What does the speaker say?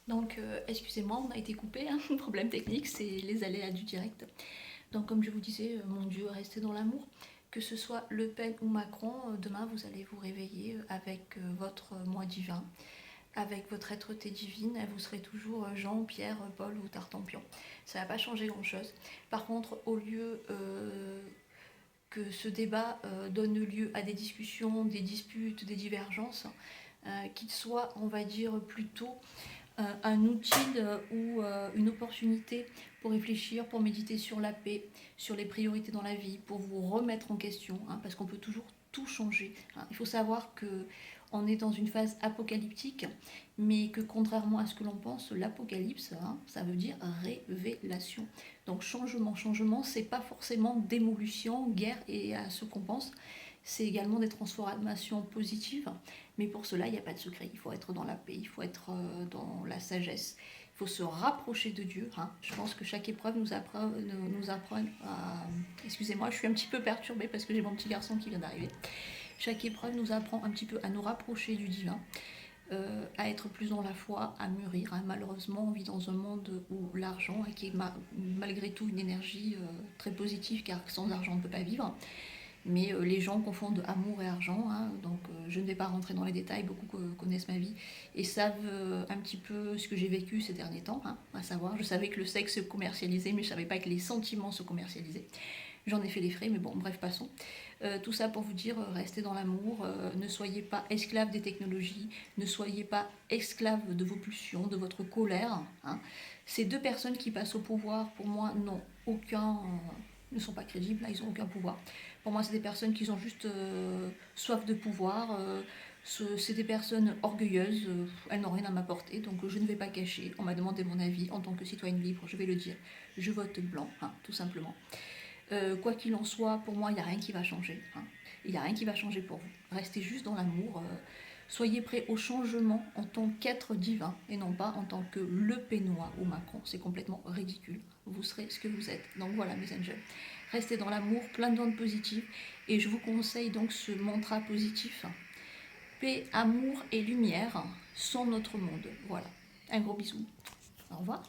Donc, excusez-moi, on a été coupé, hein, problème technique, c'est les aléas du direct. Donc, comme je vous disais, mon Dieu, restez dans l'amour. Que ce soit Le Pen ou Macron, demain vous allez vous réveiller avec votre moi divin, avec votre être-té divine, et vous serez toujours Jean, Pierre, Paul ou Tartampion. Ça va pas changer grand-chose. Par contre, au lieu que ce débat donne lieu à des discussions, des disputes, des divergences, qu'il soit, on va dire, plutôt un outil ou une opportunité pour réfléchir, pour méditer sur la paix, sur les priorités dans la vie, pour vous remettre en question, hein, parce qu'on peut toujours tout changer. Hein. Il faut savoir que on est dans une phase apocalyptique, mais que contrairement à ce que l'on pense, l'apocalypse, hein, ça veut dire révélation. Donc changement, changement, c'est pas forcément démolition, guerre et à ce qu'on pense, c'est également des transformations positives. Mais pour cela, il n'y a pas de secret. Il faut être dans la paix, il faut être dans la sagesse. Il faut se rapprocher de Dieu. Hein. Je pense que chaque épreuve nous apprend à... Excusez-moi, je suis un petit peu perturbée parce que j'ai mon petit garçon qui vient d'arriver. Chaque épreuve nous apprend un petit peu à nous rapprocher du divin, à être plus dans la foi, à mûrir. Hein. Malheureusement, on vit dans un monde où l'argent, qui est malgré tout une énergie très positive, car sans argent on ne peut pas vivre, mais les gens confondent amour et argent, hein, donc je ne vais pas rentrer dans les détails, beaucoup connaissent ma vie et savent un petit peu ce que j'ai vécu ces derniers temps, hein, à savoir, je savais que le sexe se commercialisait, mais je ne savais pas que les sentiments se commercialisaient. J'en ai fait les frais, mais bon, bref, passons. Tout ça pour vous dire, restez dans l'amour, ne soyez pas esclave des technologies, ne soyez pas esclave de vos pulsions, de votre colère. Hein. Ces deux personnes qui passent au pouvoir, pour moi, n'ont aucun... ne sont pas crédibles, là, ils n'ont aucun pouvoir. Pour moi, c'est des personnes qui ont juste soif de pouvoir. C'est des personnes orgueilleuses. Elles n'ont rien à m'apporter, donc je ne vais pas cacher. On m'a demandé mon avis en tant que citoyenne libre, je vais le dire. Je vote blanc, hein, tout simplement. Quoi qu'il en soit, pour moi, il n'y a rien qui va changer. Hein. Il n'y a rien qui va changer pour vous. Restez juste dans l'amour. Soyez prêts au changement en tant qu'être divin et non pas en tant que Le Pénois ou Macron. C'est complètement ridicule. Vous serez ce que vous êtes. Donc voilà, mes angels. Restez dans l'amour, plein d'ondes positives. Et je vous conseille donc ce mantra positif. Paix, amour et lumière sont notre monde. Voilà. Un gros bisou. Au revoir.